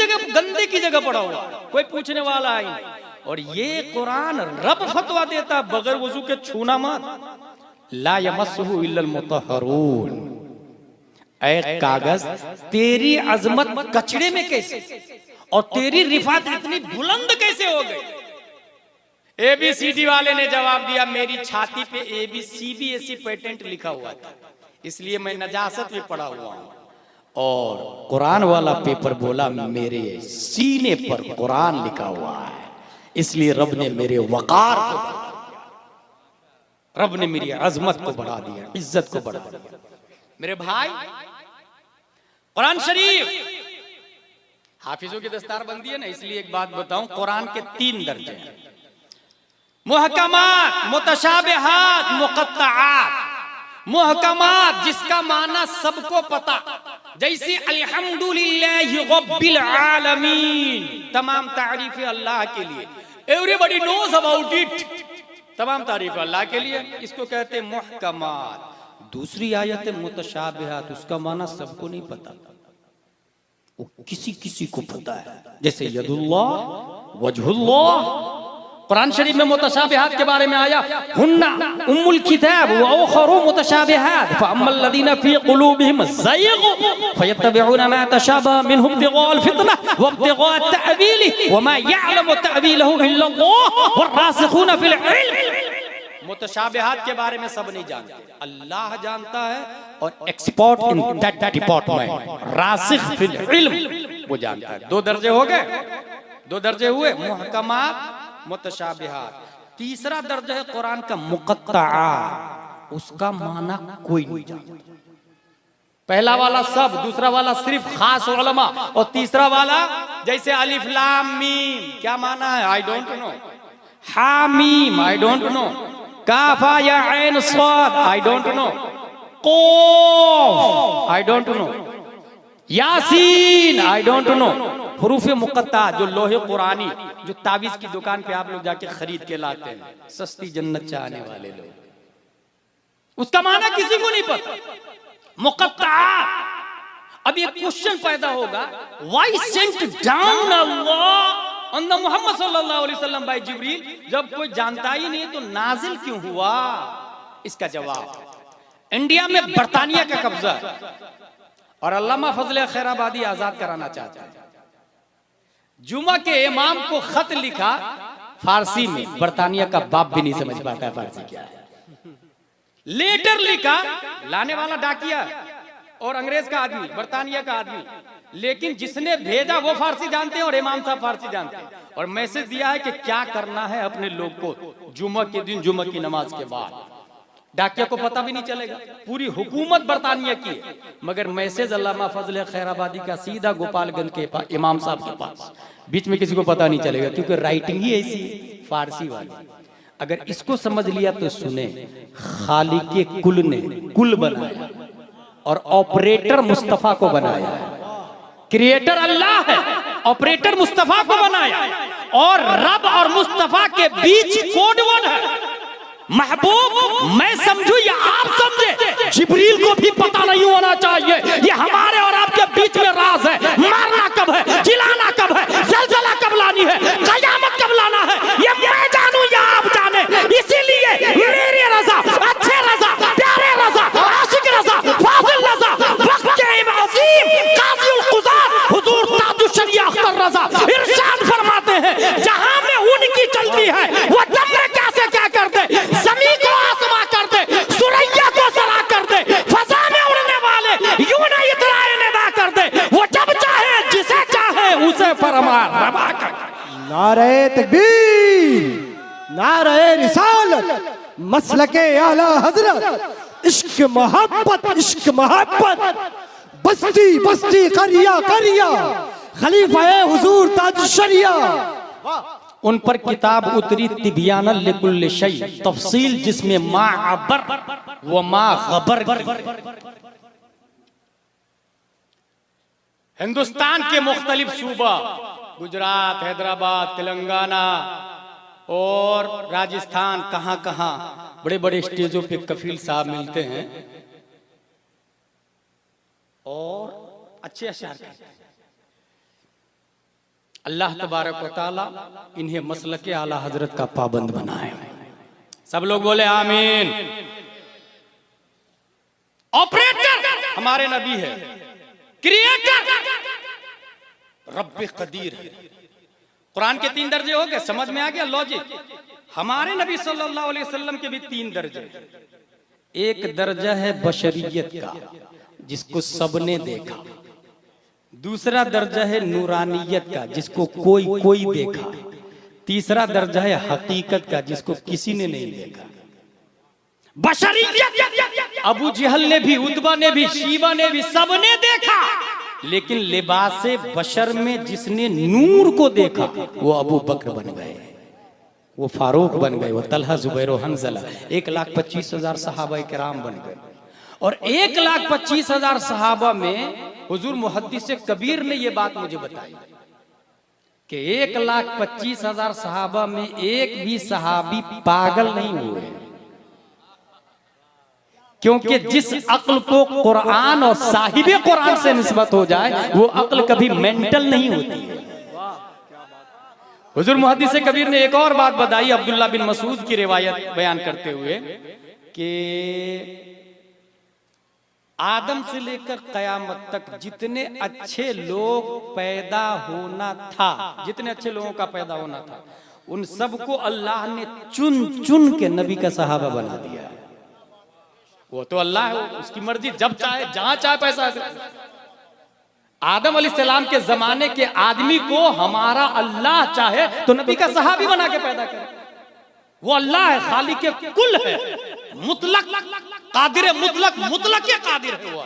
की जगह पड़ा हुआ, कोई पूछने वाला आई नहीं। और ये कुरान रब फतवा देता बगैर वजू के छूना मत। ला यमस्सुहु इल्लल मुतहहरून। ऐ कागज, तेरी अजमत कचड़े में कैसे और तेरी रिफात इतनी बुलंद कैसे हो गई? एबीसीडी वाले ने जवाब दिया मेरी छाती पे सीबीएसई पेटेंट लिखा हुआ था, इसलिए मैं नजासत में पड़ा हुआ हूं। और कुरान वाला पेपर बोला मेरे सीने पर कुरान लिखा हुआ है, इसलिए रब ने मेरे वकार को बढ़ा दिया, रब ने मेरी अजमत को बढ़ा दिया, इज्जत को बढ़ा दिया। मेरे भाई, कुरान शरीफ हाफिजों की दस्तार बंदी है ना, इसलिए एक बात बताऊं, कुरान के 3 दर्जे हैं, मुहकमात, मुतशाबिहात, मुक़त्तआत। मुहकमात जिसका माना सबको पता, जैसे अल्हम्दुलिल्लाहि रब्बिल आलमीन, तमाम तारीफें अल्लाह के लिए, एवरीबॉडी नोज अबाउट इट, तमाम तारीफ अल्लाह के लिए, इसको कहते हैं मुहकमात। दूसरी आयत है मुतशाबिहात, उसका माना सबको नहीं पता, वो किसी किसी को पता है, जैसे यदुल्लाह, वजहुल्लाह। कुरान शरीफ में मुतशाबिहात के बारे में आया, हुन्ना उम्मुल किताब व उखरु मुतशाबिहात फअम्मल लदीना फी कुलूबिहिम ज़यग फयत्तबिऊना मा तशाबहा मिन्हु इब्तिगाअल फितनह व इब्तिगाअ तअवीलिहि व मा यअलमु तअवीलहु इल्ला अल्लाह वर्रासिखूना फिल इल्म। मुतशाबिहात के बारे में सब नहीं जानते, अल्लाह जानता है, और एक्सपर्ट इन दैट डिपार्टमेंट रासिख फिल इल्म वो जानता है। 2 दर्जे हो गए, 2 दर्जे हुए, मुहकमात, मुतशाबिहात। तीसरा दर्जा है कुरान का मुक़त्तआत, उसका माना कोई नहीं जानता। पहला वाला सब, दूसरा वाला सिर्फ खास उलमा, और तीसरा वाला जैसे अलिफ लाम मीम, क्या माना है? I don't know. हामीम, आई डोंट नो। काफा या ऐन स्वाद आई डोंट नो, कोफ आई डोंट नो, यासीन आई डोंट नो, हरूफ मुकत्ता जो लोहे कुरानी जो ताबीज की दुकान पे आप लोग जाके खरीद के लाते हैं, सस्ती जन्नत चाहने वाले लोग, उसका माना किसी को नहीं पता। मुकत्ता। अब ये क्वेश्चन पैदा होगा, why sent down Allah on the Mohammad सल्लल्लाहु अलैहि वसल्लम बाय जिब्रील, जब कोई जानता ही नहीं तो नाजिल क्यों हुआ? इसका जवाब, इंडिया में बरतानिया का कब्जा है और अल्लामा फजल खैराबादी आजाद कराना चाहता है। जुमा के इमाम को खत लिखा फारसी में, बरतानिया का बाप भी नहीं समझ पाता है फारसी क्या है। लेटर लिखा, लाने वाला डाकिया और अंग्रेज का आदमी, बरतानिया का आदमी, लेकिन जिसने भेजा वो फारसी जानते हैं और इमाम साहब फारसी जानते हैं, और मैसेज दिया है कि क्या करना है अपने लोग को जुमा के दिन, जुमा की नमाज के बाद। डाकिया को पता भी नहीं चलेगा, पूरी हुकूमत बरतानिया की है, मगर मैसेज अल्लामा फजल खैराबादी का सीधा गोपालगंज के पास इमाम साहब के पास, बीच में किसी को पता नहीं चलेगा क्योंकि राइटिंग ही ऐसी है फारसी वाली। अगर इसको समझ लिया तो सुने, खालिके कुल ने कुल बनाया और ऑपरेटर मुस्तफा को बनाया। क्रिएटर अल्लाह है, ऑपरेटर मुस्तफा को बनाया, और रब और मुस्तफा के बीच कोड वर्ड है। महबूब मैं समझू या आप समझे, जिब्रील को भी पता नहीं होना चाहिए ये हमारे और आपके बीच में राज है। मारना कब है, जिलाना कब है, जलजला कब लानी है, कयामत कब लाना है, ये मैं जानू या आप जाने। इसीलिए मेरी रजा, अच्छे रजा, प्यारे रजा, आशिक रजा, फाजिल रजा, वक्त के इमाम अजीम काज़ी कुज़ात हुजूर ताजुश शरिया अख्तर रजा इरशाद फरमाते हैं, जहां में उनकी चलती है वो दम में कैसे क्या कर दे, ज़मीन को आसमां कर दे, सुरैया को सरा कर दे, फजा में उड़ने वाले यूं ना इतराए निदा कर दे, वो जब चाहे जिसे चाहे उसे फरमा रवा कर। नारे तकबीर, नारे रिसालत, मसलके आला हजरत, इश्क मोहब्बत, इश्क मोहब्बत, बस्ती बस्ती करिया करिया, खलीफा हुजूर ताजुश शरिया। उन पर किताब उतरी तिबियानल लिकुल्ल शै, तफसील जिसमें मा अबर व मा गबर। हिंदुस्तान के मुख्तलिफ सूबा, गुजरात, हैदराबाद, तेलंगाना और राजस्थान, कहां कहां बड़े बड़े स्टेजों पे कफील साहब मिलते हैं और अच्छे अशआर कहते हैं। अल्लाह तबारक व तआला इन्हें मसलके आला हजरत का पाबंद बनाए। सब लोग बोले आमीन। ऑपरेटर हमारे नबी है, क्रिएटर रब्बे कदीर है। कुरान के 3 दर्जे हो गए, समझ में आ गया लॉजिक। हमारे नबी सल्लल्लाहु अलैहि वसल्लम के भी 3 दर्जे। एक दर्जा है बशरियत का, जिसको सबने देखा। दूसरा दर्जा है नूरानियत का, जिसको कोई कोई देखा। तीसरा दर्जा है हकीकत का, जिसको किसी ने नहीं देखा। बशरियत अबू जहल ने भी, उतबा ने भी, शीबा ने भी, सबने देखा, लेकिन लिबासे बशर में जिसने नूर को देखा वो अबू बकर बन गए, वो फारूक बन गए, वो तलहा जुबैर और हंजला। 1,25,000 सहाबा किराम बन गए। और 1,25,000 सहाबा में हुजूर मुहद्दिस कबीर ने ये बात मुझे बताई कि 1,25,000 सहाबा में एक भी सहाबी पागल नहीं हुए, क्योंकि जिस अक्ल को कुरान और साहिबे कुरान से निस्बत हो जाए वो अक्ल कभी मेंटल नहीं होती है। हुजूर मुहद्दिस कबीर ने एक और बात बताई, अब्दुल्ला बिन मसूद की रिवायत बयान करते हुए कि आदम से लेकर कयामत तक जितने अच्छे लोग पैदा होना था, जितने अच्छे लोगों का पैदा होना था, उन सबको अल्लाह ने चुन चुन के नबी का सहाबा बना दिया। वो तो अल्लाह है, उसकी मर्जी, जब चाहे जहां चाहे पैसा है। आदम अलैहिस्सलाम के जमाने के आदमी को हमारा अल्लाह चाहे तो नबी का सहाबी बना के पैदा करे। वो अल्लाह है, खालिक के कुल है, मुतलक कादिर, मुतलक मुतलक के कादिर है वो।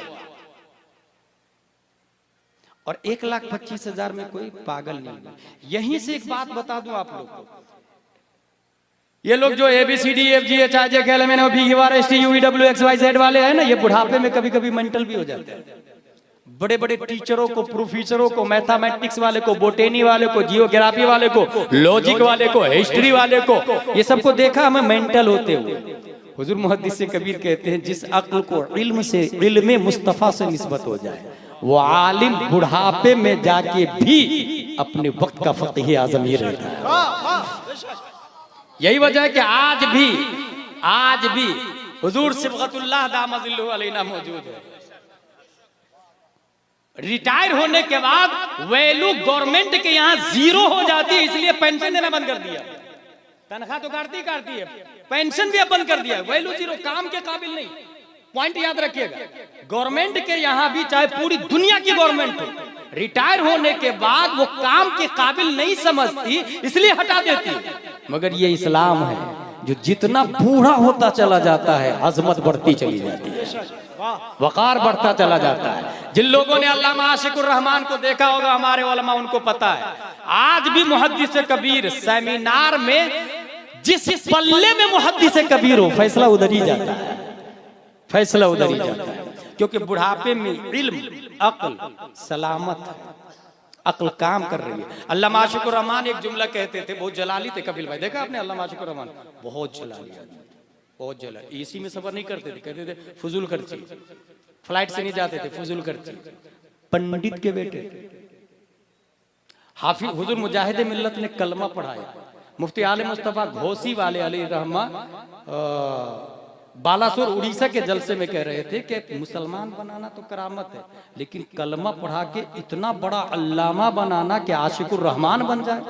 और 1,25,000 में कोई पागल नहीं है। यहीं से एक बात बता दूं आप लोग को, ये लोग जो ABCDEFGHIJKLMNO PQRSTUVWXYZ वाले हैं ना, ये बुढ़ापे में कभी कभी मेंटल भी हो जाते हैं। बड़े बड़े टीचरों को, प्रोफेसरों को, मैथमेटिक्स वाले को, बोटेनी वाले को, जियोग्राफी वाले को, लॉजिक वाले को, हिस्ट्री वाले को, ये सबको देखा हमें मेंटल होते हुए। हुजूर मुहद्दिस कबीर कहते हैं जिस अक्ल को इल्म मुस्तफ़ा से निस्बत हो जाए वो आलिम बुढ़ापे में जाके भी अपने वक्त का फकीह आज़म ही रहता है। यही वजह है कि आज भी हुजूर सिबगतुल्लाह दामजिल्लुहु अलैना मौजूद है। रिटायर होने के बाद वैल्यू गवर्नमेंट के यहाँ 0 हो जाती है, इसलिए पेंशन देना बंद कर दिया। तनख्वाह तो काटती है, पेंशन भी अब बंद कर दिया। वैल्यू 0, काम के काबिल नहीं। पॉइंट याद रखिएगा, गवर्नमेंट के यहाँ भी, चाहे पूरी दुनिया की गवर्नमेंट हो, रिटायर होने के बाद वो काम के काबिल नहीं समझती, इसलिए हटा देती है। मगर ये इस्लाम है जो जितना बूढ़ा होता चला जाता है अजमत बढ़ती चली जाती है, वकार बढ़ता चला जाता है। जिन लोगों ने अल्लामा आशिकुर रहमान को देखा होगा, हमारे उलमा, उनको पता है आज भी मुहद्दिस कबीर सेमिनार में जिस पल्ले में मुहद्दिस कबीर हो, फैसला उधर ही जाता है, फैसला उधर ही जाता है। क्योंकि बुढ़ापे में इल्म, अक्ल सलामत है, अक्ल काम कर रही है। अल्लामा आशिकुर रहमान एक जुमला कहते थे, बहुत जलाली थे कपिल भाई, देखा आपने अल्लामा आशिकुर रहमान? बहुत जलाली, बहुत जलाली। एसी में सफर नहीं करते थे, कहते थे फजूल खर्ची, फ्लाइट से नहीं जाते थे, फजूल खर्ची। पंडित के बेटे हाफिज हुजूर मुजाहिद मिल्लत ने कलमा पढ़ाया। मुफ्ती आले मुस्तफा घोसी वाले अलैहि रहमा बालासोर उड़ीसा के जलसे में कह रहे थे कि मुसलमान बनाना तो करामत है, लेकिन कलमा पढ़ा के इतना बड़ा अल्लामा बनाना कि आशिकुर रहमान बन जाए,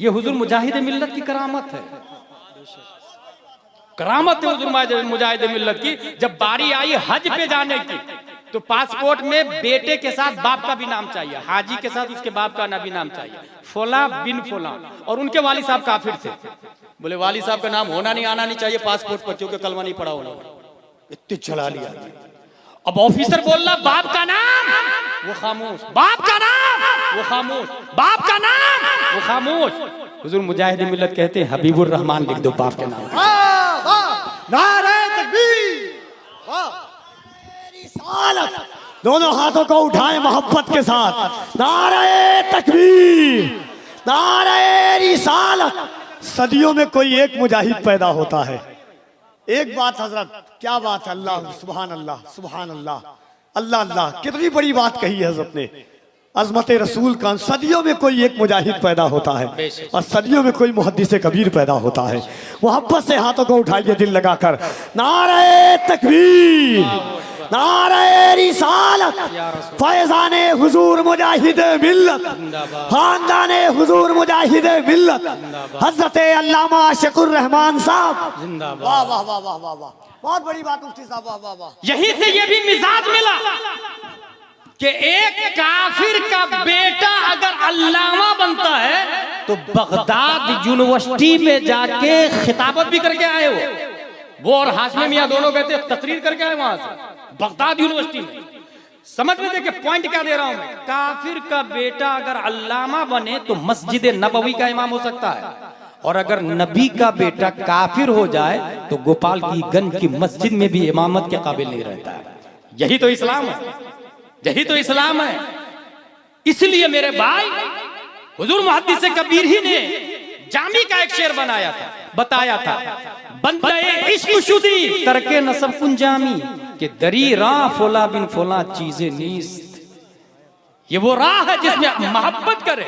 ये हुजूर मुजाहिद मिल्लत की करामत है। करामत है हुजूर मुजाहिद मिल्लत की। जब बारी आई हज पे जाने की तो पासपोर्ट में बेटे के साथ बाप का भी नाम चाहिए, हाजी के साथ उसके बाप का भी नाम चाहिए, फला बिन फला। और उनके वाली साहब काफिर थे, बोले वाली साहब का नाम होना नहीं, आना नहीं चाहिए पासपोर्ट पर, क्योंकि कलमा नहीं पढ़ा होना। इतने चला लिया। अब ऑफिसर बोल रहा बाप का नाम, वो खामोश, बाप का नाम वो खामोश, बाप का नाम वो खामोश। हुजूर मुजाहिद मिल्लत कहते हैं हबीबुर रहमान लिख दो बाप के नाम। नारे तकबीर, दोनों हाथों को उठाएं मोहब्बत के साथ। नारे तकबीर, नारे रिसालत। सदियों में कोई एक मुजाहिद पैदा होता है। एक बात हजरत, क्या बात है, अल्लाह सुभान अल्लाह, सुभान अल्लाह, अल्लाह अल्लाह, कितनी बड़ी बात कही है हजरत ने। अजमत रसूल का सदियों में कोई एक मुजाहिद पैदा होता है और सदियों में कोई मुहद्दिस कबीर पैदा होता है। मोहब्बत से हाथों को उठाइए दिल लगाकर। नारे तकबीर, नारे रिसालत, फैज़ाने हुजूर मुजाहिद मिल्लत, खानदाने हुजूर मुजाहिद मिल्लत, हजरत अल्लामा आशिकुर रहमान साहब। वाह वाह वाह वाह वाह वाह, बहुत बड़ी बात मुफ्ती साहब, वाह वाह वाह। यहीं से ये भी मिजाज मिला कि एक काफिर का बेटा अगर अल्लामा बनता है तो बगदाद यूनिवर्सिटी में जाके खिताबत भी करके आए वो और हाशमी मियां दोनों कहते तकरीर करके आए वहां से बगदाद यूनिवर्सिटी में। समझ में देखिए पॉइंट क्या दे रहा हूं मैं। काफिर का बेटा अगर अल्लामा बने तो मस्जिद नबवी का इमाम हो सकता है, और अगर नबी का बेटा काफिर हो जाए तो गोपाल की गंज की मस्जिद में भी इमामत के काबिल नहीं रहता है। यही तो इस्लाम है, यही तो इस्लाम है। इसलिए मेरे भाई हुजूर मुहद्दिस कबीर ही ने जामी का एक शेर बनाया था, बताया था, बंदे इश्क शुदी तरके नसब कुन जामी कि दरी राह फोला बिन फोला चीजें नीस्त। ये वो राह है जिसमें मोहब्बत करे।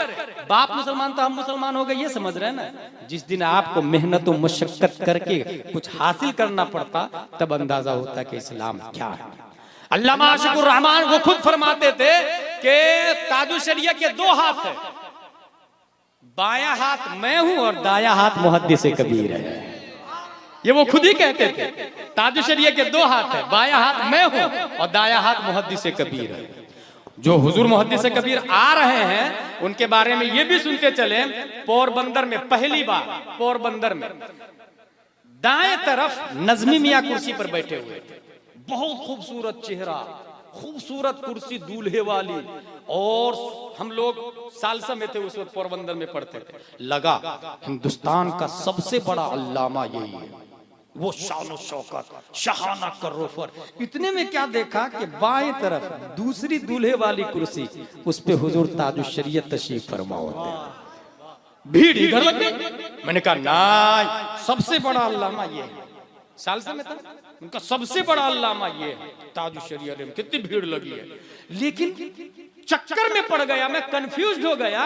बाप मुसलमान तो हम मुसलमान हो गए, ये समझ रहे हैं ना। जिस दिन आपको मेहनत और मशक्कत करके कुछ हासिल करना पड़ता तब अंदाजा होता कि इस्लाम क्या है। अल्लामा आशिकुर रहमान वो खुद फरमाते थे कि ताजुश शरिया के दो हाथ है, बायां हाथ मैं हूं और दायां हाथ मुहद्दिस कबीर है। ये वो खुद ही कहते थे। ताजुश शरिया के दो हाथ है, बायां हाथ मैं हूं और दायां हाथ मुहद्दिस कबीर है। जो हुजूर मुहद्दिस कबीर आ रहे हैं उनके बारे में ये भी सुनते चले। पोरबंदर में पहली बार, पोरबंदर में दाएं तरफ नजमी मियां कुर्सी पर बैठे हुए थे। बहुत खूबसूरत चेहरा, खूबसूरत कुर्सी दूल्हे वाली, और हम लोग सालसा में थे उस वक्त, पोरबंदर में पढ़ते थे। लगा हिंदुस्तान का सबसे बड़ा अल्लामा यही है, वो शान शौकत शहाना कर्रोफर। इतने में क्या देखा कि बाएं तरफ दूसरी दूल्हे वाली कुर्सी, उस पे हुजूर ताजुश शरीयत तशरीफ फरमा होते हैं। भीड़ इधर लग गई। मैंने कहा ना, सबसे बड़ा अल्लामा ये है। सालसा में था, उनका सबसे बड़ा अल्लामा ये है ताजुश शरीयत में। कितनी भीड़ लगी है, लेकिन चक्कर में पड़ गया, मैं कंफ्यूज हो गया।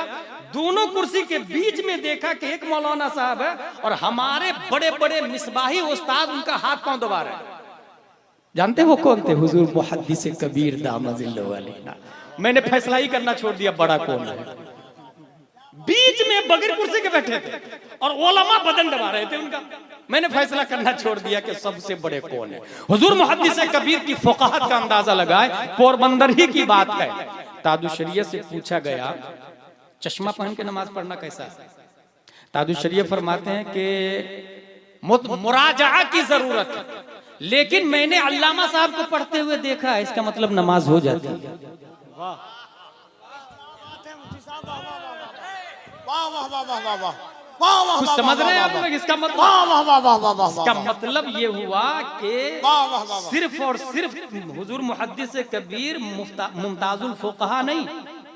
दोनों कुर्सी के बीच में देखा कि एक मौलाना साहब है और हमारे बड़े बड़े मिसबाही उस्ताद उनका हाथ पांव दबा रहे हैं। जानते वो कौन थे? हुजूर मुहद्दिस कबीर दामजिल्लहु अलैहि। मैंने फैसला ही करना छोड़ दिया बड़ा कौन है। बीच में बगैर कुर्सी के बैठे थे और उलमा बदन दबा रहे थे उनका। मैंने फैसला करना छोड़ दिया कि सबसे बड़े कौन है। हुजूर मुहद्दिस कबीर की फ़क़ाहत का अंदाजा लगाए, पोरबंदर ही की बात है। ताजुश शरीयत से पूछा गया, चश्मा पहन के नमाज पढ़ना कैसा है? ताजुश शरीयत फरमाते हैं कि मुराजाआ की जरूरत है, लेकिन मैंने अल्लामा साहब को पढ़ते हुए देखा है, इसका मतलब नमाज हो जाती है। कुछ समझ रहे हैं आप लोग? इसका मतलब ये हुआ कि सिर्फ और सिर्फ हुजूर मुहद्दिस कबीर मुमताजुल फुक़हा नहीं,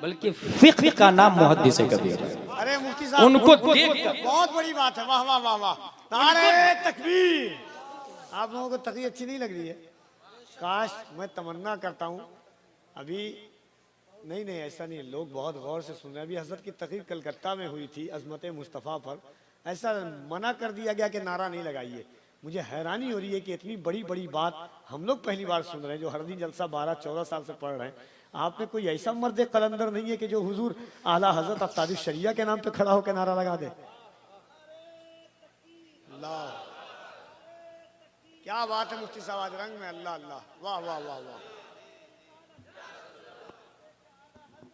बल्कि फ़िक़्ह का नाम मुहद्दिस कबीर है। अरे मुफ्ती साहब, उनको देख बहुत बड़ी बात है। वाह वाह वाह वाह, नारे तकबीर। आप लोगों को तकरीर अच्छी नहीं लग रही है? काश, मैं तमन्ना करता हूँ अभी नहीं नहीं ऐसा नहीं है, लोग बहुत गौर से सुन रहे हैं। अभी हज़रत की तकरीर कलकत्ता में हुई थी अज़मत मुस्तफ़ा पर, ऐसा मना कर दिया गया कि नारा नहीं लगाइए। मुझे हैरानी हो रही है कि इतनी बड़ी बड़ी बात हम लोग पहली बार सुन रहे हैं, जो हर दिन जलसा 12-14 साल से पढ़ रहे हैं। आप में कोई ऐसा मर्द कलंदर नहीं है कि जो हुजूर आला हज़रत ताजुश शरीयत के नाम पे खड़ा होकर नारा लगा दे? अल्लाह, क्या बात है मुफ्ती साहब, आज रंग में। अल्लाह अल्लाह, वाह वाह वाह वाह,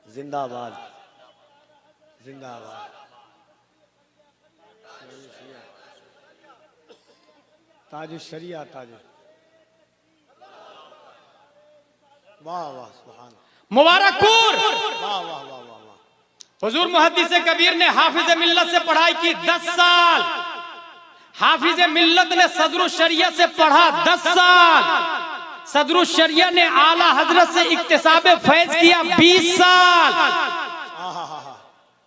जिंदाबाद जिंदाबाद। ताजुश शरीयत, ताजुश, वाह वाह, सुभान, मुबारकपुर। वाह वाह वाह वाह वाह। हुजूर मुहद्दिस कबीर ने हाफिज मिल्लत से पढ़ाई की 10 साल। हाफिज मिल्लत ने सदरुश शरीयत से पढ़ा 10 साल। सदरुश शरीयत ने आला हजरत से इक्तिसाब फैज किया 20 साल।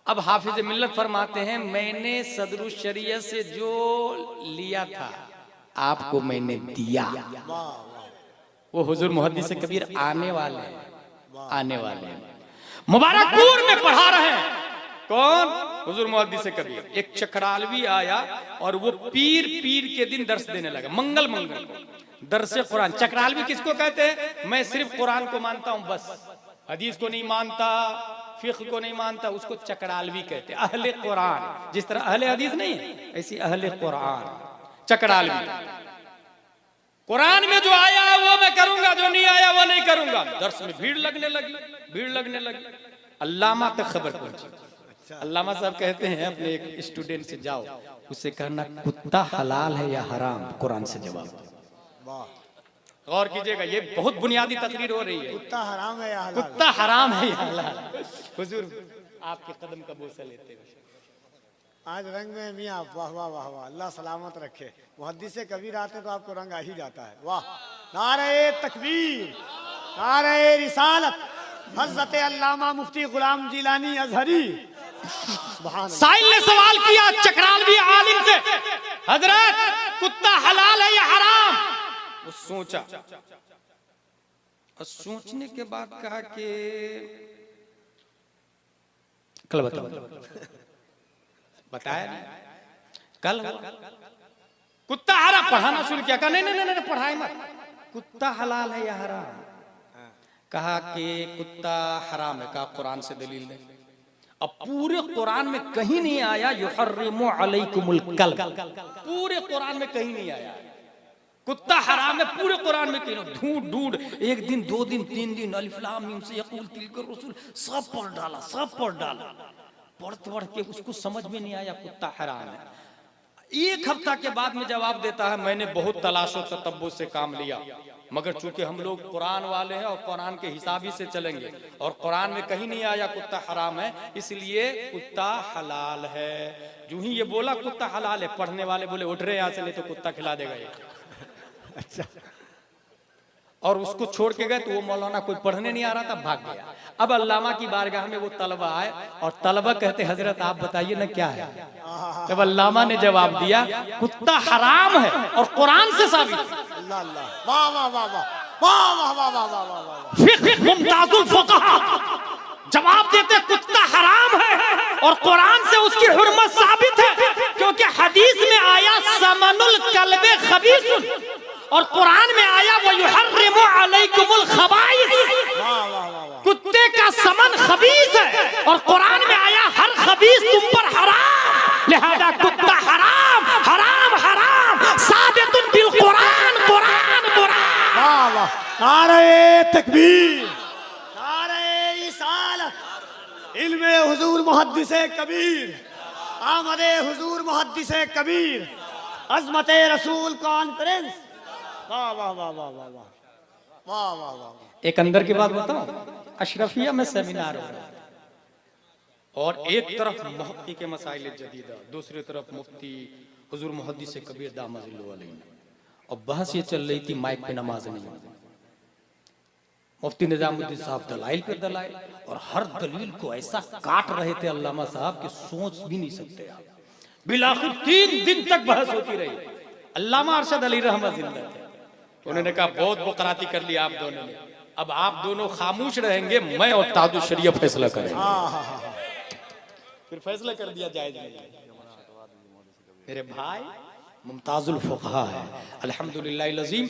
अब हाफिज मिल्लत फरमाते हैं, मैंने सदरुश शरीयत से जो लिया था आपको मैंने दिया। वो हुजूर मुहद्दिस कबीर आने वाले हैं, आने वाले हैं। मुबारकपुर में पढ़ा रहे हैं कौन? हुजूर मुहद्दिस कबीर। एक चकरालवी आया और वो पीर के दिन दर्स देने लगा, मंगल को दर्से कुरान। चकरालवी किसको कहते हैं? मैं सिर्फ कुरान को मानता हूं, बस हदीस को नहीं मानता, फिक़्ह को नहीं मानता, उसको चकरालवी कहते हैं। अहले कुरान, जिस तरह अहले हदीस नहीं है, ऐसी अहले कुरान चकरालवी। कुरान में जो आया है वो मैं करूंगा, जो नहीं आया वो नहीं करूंगा। दर्स में भीड़ लगने लगी। अल्लामा तक खबर पहुंची। अल्लामा साहब कहते हैं अपने एक स्टूडेंट से, जाओ उससे कहना कुत्ता हलाल है या हराम, कुरान से जवाब। गौर कीजिएगा, ये बहुत बुनियादी तकरीर हो रही है। कुत्ता हराम है या हलाल? कुत्ता हराम है या हलाल? हुजूर आपके कदम का बोसा लेते हुए आज रंग में मियाँ, वाह वाह वाह वाह, अल्लाह सलामत रखे। मुहद्दिस कबीर आते तो आपको रंग आ ही जाता है। वाह, नारे तकबीर, नारे रिसालत, हज़रत अल्लामा मुफ्ती गुलाम जिलानी अज़हरी। साइल ने सवाल किया चकरालवी आलिम से, हजरत कुत्ता हलाल है या हराम? वो सोचा और सोचने के बाद कहा कि कल बताया नहीं, कल कुत्ता हराम। पढ़ाना शुरू किया, कहा नहीं पढ़ाए मत, कुत्ता हलाल है या हराम? कहा कि कुत्ता हराम है। कहा कुरान से दलील दे। अब पूरे कुरान में कहीं नहीं आया युहर्रिमु अलैकुमुल कल्ब, पूरे कुरान में कहीं नहीं आया कुत्ता हराम है। पूरे कुरान में कहीं ढूंढ एक दिन, 2 दिन, 3 दिन, अलिफ लाम मीम से यक़ूल तिलकर रसूल, सब पढ़ डाला। पढ़ के उसको समझ में नहीं आया कुत्ता हराम है। 1 हफ्ता के बाद में जवाब देता है, मैंने बहुत तलाशो ततब्बुस से काम लिया, मगर चूंकि हम लोग कुरान वाले हैं और कुरान के हिसाब ही से चलेंगे, और कुरान में कहीं नहीं आया कुत्ता हराम है, इसलिए कुत्ता हलाल है। जो ही ये बोला कुत्ता हलाल है, पढ़ने वाले बोले उठ रहे यहाँ से, नहीं तो कुत्ता खिला देगा ये। अच्छा, और उसको छोड़ के गए तो वो मौलाना कोई पढ़ने नहीं आ रहा था, भाग गया। अब अल्लामा की बारगाह में वो तलबा आए और तलबा कहते हजरत आप बताइए ना क्या है। तब अल्लामा ने जवाब दिया कुत्ता हराम है और कुरान से साबित। अल्लाह अल्लाह, वाह वाह वाह वाह वाह वाह वाह वाह वाह वाह वाह। फिर मुमताजुल फुक़हा जवाब देते कुत्ता हराम है और कुरान से उसकी हुर्मत साबित है, क्योंकि हदीस में आया समनुल कल्बे खबीसुन, और कुरान में आया वो युहर्रिमु अलैकुमुल खबाइस, कुत्ते का समन खबीस है, और कुरान में आया हर खबीस तुम पर हराम, लिहाजा कुत्ता हराम हराम हराम साबितुन बिल कुरान कुरान कुरान। वाह वाह, नारे तकबीर, नारे रिसालत, इल्मे हुजूर मुहद्दिसे कबीर, आमदे हुजूर मुहद्दिसे कबीर, अज़मते रसूल कॉन्फ्रेंस। वाह वाह वाह वाह वाह वाह वाह वाह वाह। एक अंदर की बात बताऊं, अशरफिया में सेमिनार हो रहा है और एक तरफ मुफ्ती के मसाइल जदीदा, दूसरी तरफ मुफ्ती हुजूर मुहद्दिस कबीर दामजिल्लु अलैहि, और बहस ये चल रही थी माइक पे नमाज नहीं। मुफ्ती निजामुद्दीन साहब दलाइल पे दलाइल, और हर दलील को ऐसा काट रहे थे अल्लामा साहब कि सोच भी नहीं सकते आप। बिलाखिर 3 दिन तक बहस होती रही। अल्लामा अरशद अली रहमत जिंदा थे, उन्होंने कहा बहुत बकराती कर लिया आप दोनों ने, अब आप दोनों खामोश रहेंगे, मैं और ताजुल शरीयत फैसला करेंगे। फिर फैसला कर दिया जायज नहीं। मेरे भाई मुमताजुल फुक़हा है अल्हम्दुलिल्लाह अज़ीम।